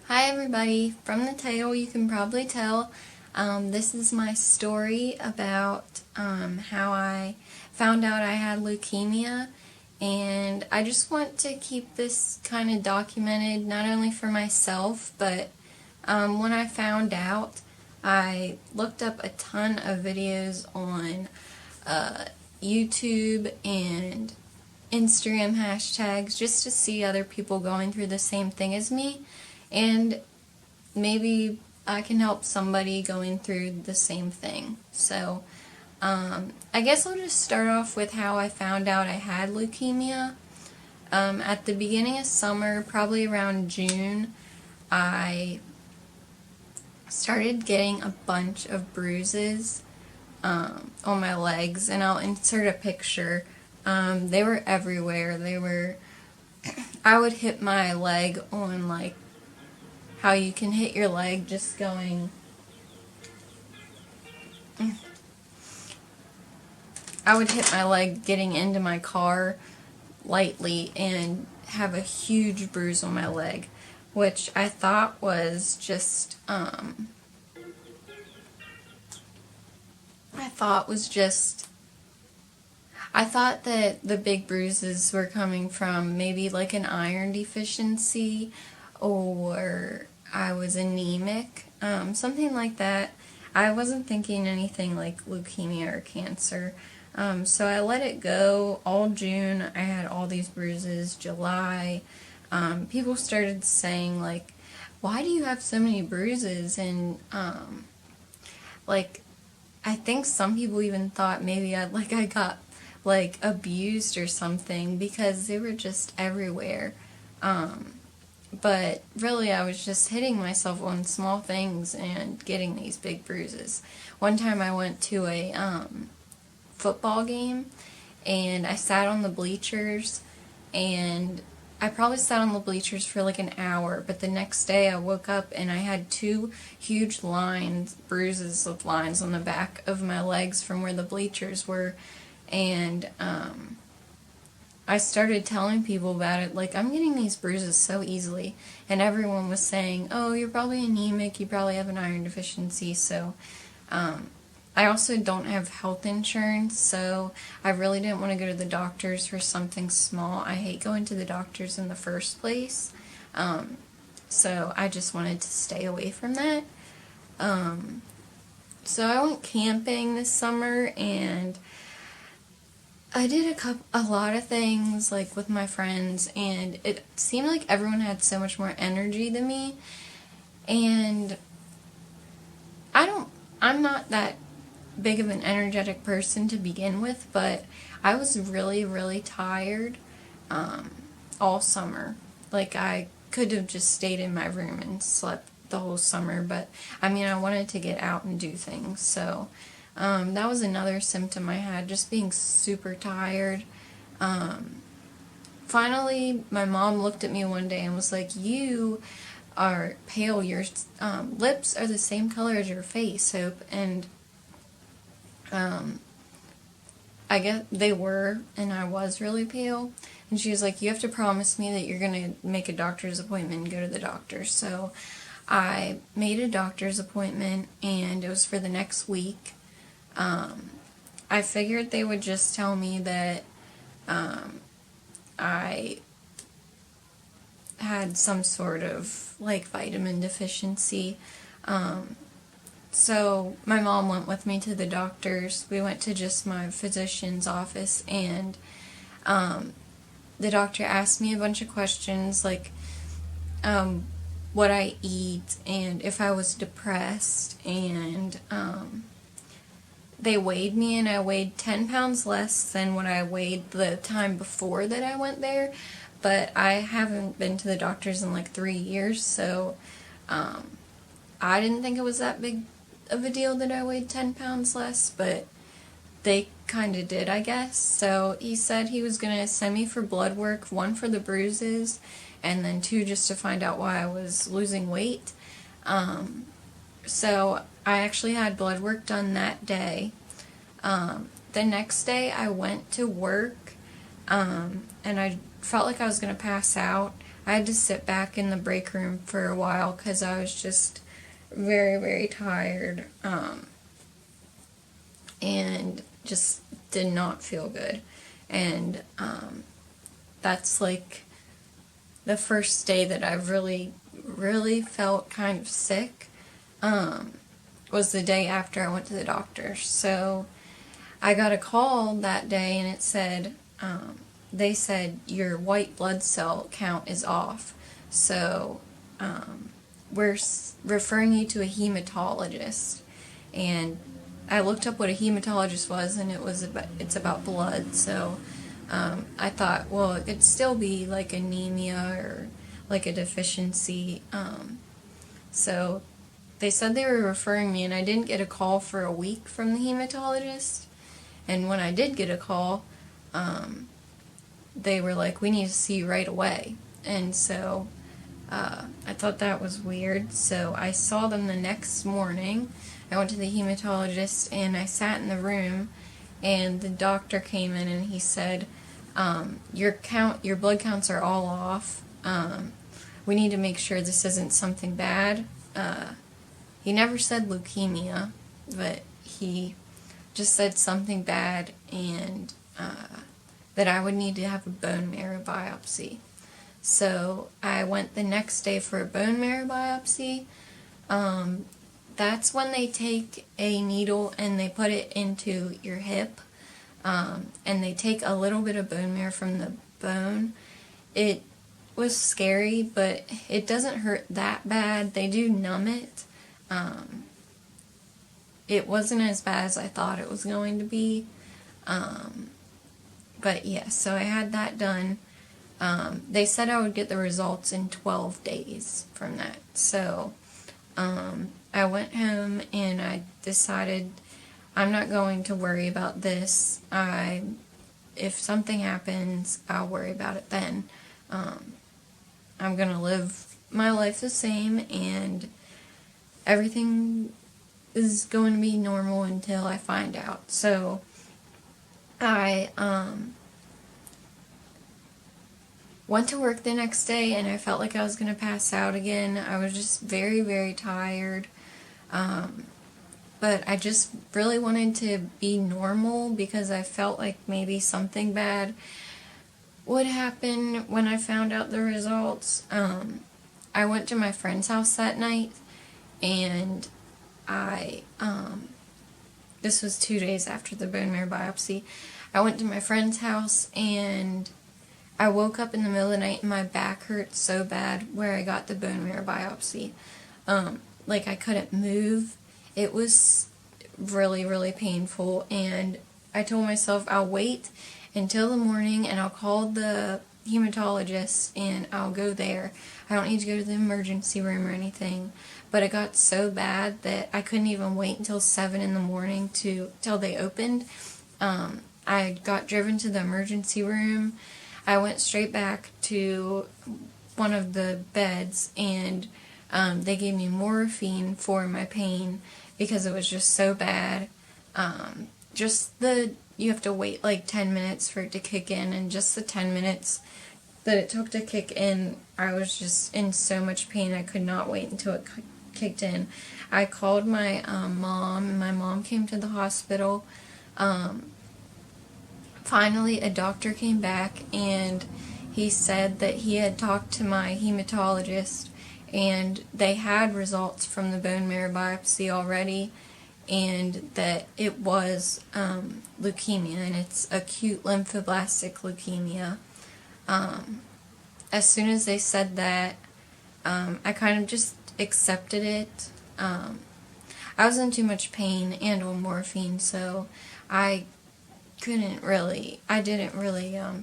Hi everybody, from the title you can probably tell this is my story about how I found out I had leukemia, and I just want to keep this kind of documented not only for myself, but when I found out I looked up a ton of videos on YouTube and Instagram hashtags just to see other people going through the same thing as me, and maybe I can help somebody going through the same thing. So I guess I'll just start off with how I found out I had leukemia. At the beginning of summer, probably around June, I started getting a bunch of bruises on my legs, and I'll insert a picture. They were everywhere. I would hit my leg on, like, how you can hit your leg just going. I would hit my leg getting into my car lightly and have a huge bruise on my leg, which I thought was just, I thought that the big bruises were coming from maybe like an iron deficiency, or I was anemic, something like that. I wasn't thinking anything like leukemia or cancer. So I let it go all June. I had all these bruises. July, people started saying, like, why do you have so many bruises? And like, I think some people even thought maybe I got like abused or something, because they were just everywhere. But really I was just hitting myself on small things and getting these big bruises. One time I went to a football game, and I sat on the bleachers, and I probably sat on the bleachers for like an hour, but the next day I woke up and I had two huge bruises with lines on the back of my legs from where the bleachers were, and I started telling people about it, like, I'm getting these bruises so easily, and everyone was saying, oh, you're probably anemic, you probably have an iron deficiency. So I also don't have health insurance, so I really didn't want to go to the doctors for something small. I hate going to the doctors in the first place, so I just wanted to stay away from that. So I went camping this summer, and I did a lot of things, like, with my friends, and it seemed like everyone had so much more energy than me, and I'm not that big of an energetic person to begin with, but I was really, really tired all summer. Like, I could have just stayed in my room and slept the whole summer, but I mean, I wanted to get out and do things, so that was another symptom I had, just being super tired. Finally, my mom looked at me one day and was like, you are pale, your lips are the same color as your face, Hope. And I guess they were, and I was really pale. And she was like, you have to promise me that you're going to make a doctor's appointment and go to the doctor. So I made a doctor's appointment, and it was for the next week. I figured they would just tell me that I had some sort of, like, vitamin deficiency. So my mom went with me to the doctors. We went to just my physician's office, and the doctor asked me a bunch of questions, like what I eat and if I was depressed, and they weighed me, and I weighed 10 pounds less than what I weighed the time before that I went there, but I haven't been to the doctors in like 3 years, so I didn't think it was that big of a deal that I weighed 10 pounds less, but they kind of did, I guess. So he said he was going to send me for blood work, 1 for the bruises, and then 2 just to find out why I was losing weight. So I actually had blood work done that day. The next day I went to work, and I felt like I was going to pass out. I had to sit back in the break room for a while because I was just very, very tired, and just did not feel good. And that's like the first day that I really, really felt kind of sick, was the day after I went to the doctor. So I got a call that day, and it said, they said your white blood cell count is off, so we're referring you to a hematologist. And I looked up what a hematologist was, and it's about blood. So I thought, well, it could still be like anemia or like a deficiency. So they said they were referring me, and I didn't get a call for a week from the hematologist. And when I did get a call, they were like, we need to see you right away. And so I thought that was weird. So I saw them the next morning. I went to the hematologist, and I sat in the room, and the doctor came in, and he said, your blood counts are all off. We need to make sure this isn't something bad. He never said leukemia, but he just said something bad, and that I would need to have a bone marrow biopsy. So I went the next day for a bone marrow biopsy. That's when they take a needle and they put it into your hip, and they take a little bit of bone marrow from the bone. It was scary, but it doesn't hurt that bad. They do numb it. It wasn't as bad as I thought it was going to be. But yeah, so I had that done. They said I would get the results in 12 days from that. So I went home, and I decided I'm not going to worry about this. If something happens, I'll worry about it then. I'm going to live my life the same, and everything is going to be normal until I find out. So I went to work the next day, and I felt like I was going to pass out again. I was just very, very tired. But I just really wanted to be normal because I felt like maybe something bad would happen when I found out the results. I went to my friend's house that night, and this was 2 days after the bone marrow biopsy. I went to my friend's house, and I woke up in the middle of the night, and my back hurt so bad where I got the bone marrow biopsy. Like I couldn't move. It was really, really painful, and I told myself I'll wait until the morning, and I'll call the hematologist, and I'll go there. I don't need to go to the emergency room or anything. But it got so bad that I couldn't even wait until 7 in the morning till they opened. I got driven to the emergency room. I went straight back to one of the beds, and they gave me morphine for my pain because it was just so bad. You have to wait like 10 minutes for it to kick in, and just the 10 minutes that it took to kick in, I was just in so much pain. I could not wait until it kicked in. I called my mom, and my mom came to the hospital. Finally, a doctor came back, and he said that he had talked to my hematologist, and they had results from the bone marrow biopsy already, and that it was leukemia, and it's acute lymphoblastic leukemia. As soon as they said that, I kind of just accepted it. I was in too much pain and on morphine, so I didn't really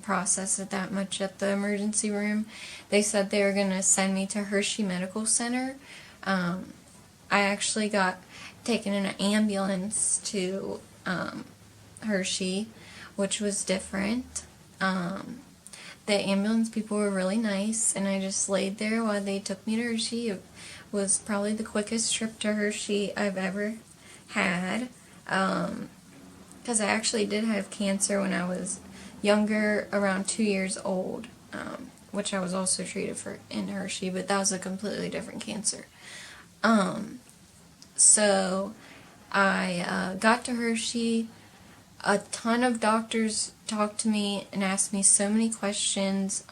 process it that much at the emergency room. They said they were going to send me to Hershey Medical Center. I actually got taken in an ambulance to Hershey, which was different. The ambulance people were really nice, and I just laid there while they took me to Hershey. It was probably the quickest trip to Hershey I've ever had. Because I actually did have cancer when I was younger, around 2 years old, which I was also treated for in Hershey, but that was a completely different cancer. So I got to Hershey. A ton of doctors talked to me and asked me so many questions.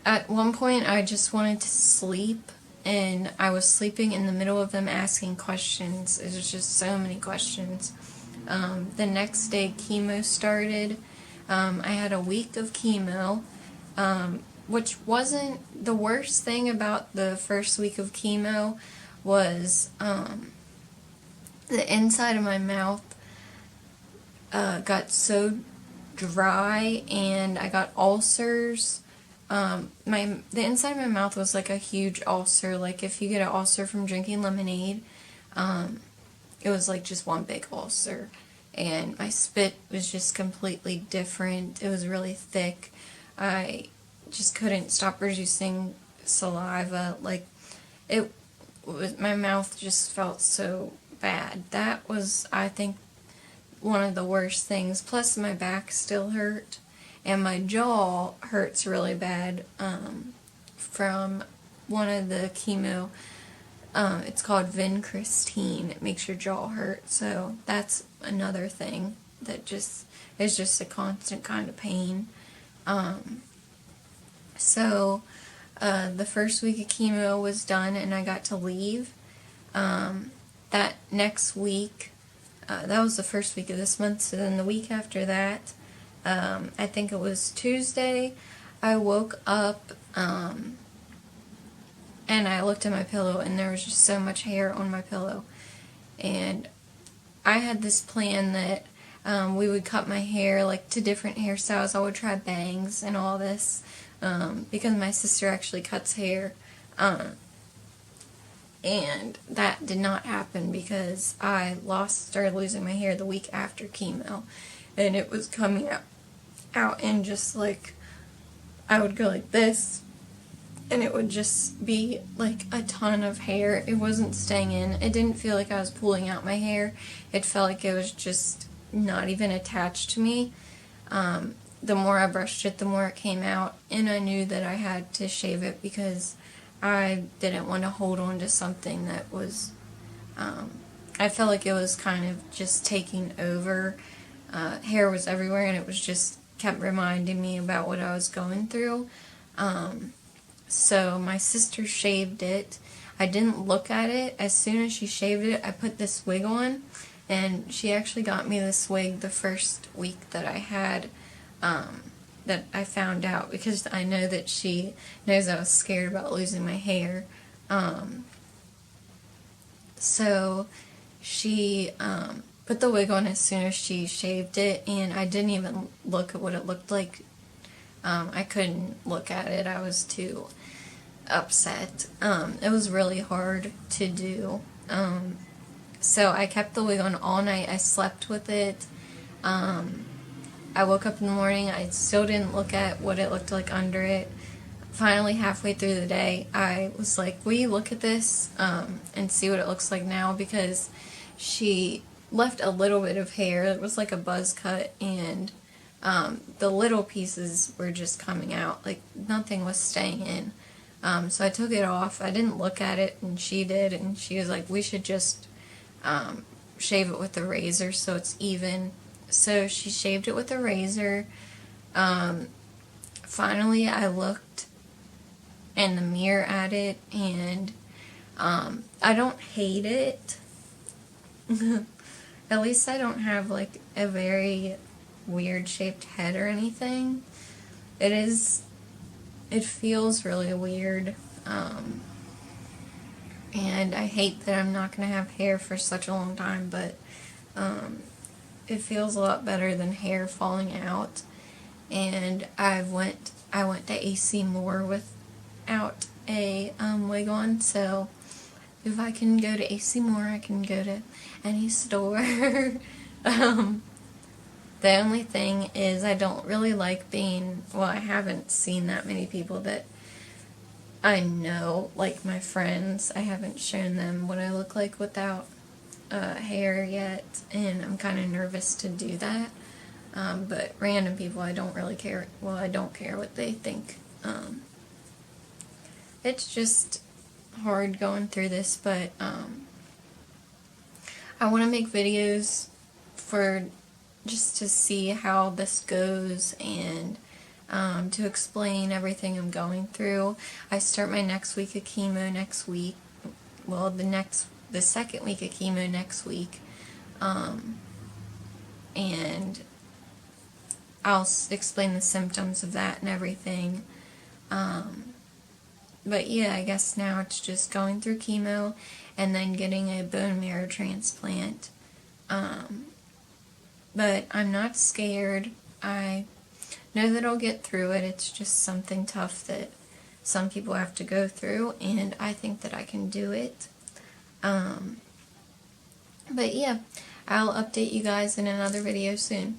At one point, I just wanted to sleep, and I was sleeping in the middle of them asking questions. It was just so many questions. The next day, chemo started. I had a week of chemo, which wasn't the worst thing about the first week of chemo was the inside of my mouth got so dry, and I got ulcers. The inside of my mouth was like a huge ulcer. Like if you get an ulcer from drinking lemonade, it was like just one big ulcer. And my spit was just completely different. It was really thick. I just couldn't stop producing saliva. Like it was, my mouth just felt so bad. That was, I think, one of the worst things. Plus my back still hurt. And my jaw hurts really bad from one of the chemo. It's called vincristine. It makes your jaw hurt. So that's another thing that just is just a constant kind of pain. So the first week of chemo was done, and I got to leave. That next week, that was the first week of this month. So then the week after that, I think it was Tuesday, I woke up, and I looked at my pillow, and there was just so much hair on my pillow. And I had this plan that we would cut my hair like to different hairstyles. I would try bangs and all this, because my sister actually cuts hair. And that did not happen because I started losing my hair the week after chemo. And it was coming out and just like, I would go like this, and it would just be like a ton of hair. It wasn't staying in. It didn't feel like I was pulling out my hair. It felt like it was just not even attached to me. The more I brushed it, the more it came out, and I knew that I had to shave it because I didn't want to hold on to something that was, I felt like it was kind of just taking over. Hair was everywhere, and it was just kept reminding me about what I was going through. So my sister shaved it. I didn't look at it. As soon as she shaved it, I put this wig on, and she actually got me this wig the first week that I had, that I found out, because I know that she knows I was scared about losing my hair. So she put the wig on as soon as she shaved it, and I didn't even look at what it looked like. I couldn't look at it. I was too upset. It was really hard to do. So I kept the wig on all night. I slept with it. I woke up in the morning. I still didn't look at what it looked like under it. Finally, halfway through the day, I was like, will you look at this and see what it looks like now? Because she left a little bit of hair. It was like a buzz cut, and the little pieces were just coming out. Like, nothing was staying in. So I took it off. I didn't look at it, and she did, and she was like, we should just shave it with a razor so it's even. So she shaved it with a razor. Finally, I looked in the mirror at it, and I don't hate it. At least I don't have like a very weird shaped head or anything. It feels really weird. And I hate that I'm not going to have hair for such a long time, but it feels a lot better than hair falling out. And I went to AC Moore without a wig on, so if I can go to AC Moore, I can go to any store. The only thing is I don't really like being, well, I haven't seen that many people that I know, like my friends. I haven't shown them what I look like without hair yet, and I'm kind of nervous to do that. But random people, I don't really care. Well, I don't care what they think. It's just hard going through this, but I want to make videos for just to see how this goes and to explain everything I'm going through. I start my next week of chemo next week. Well, the second week of chemo next week. And I'll explain the symptoms of that and everything. But yeah, I guess now it's just going through chemo and then getting a bone marrow transplant. But I'm not scared. I know that I'll get through it. It's just something tough that some people have to go through, and I think that I can do it. But yeah, I'll update you guys in another video soon.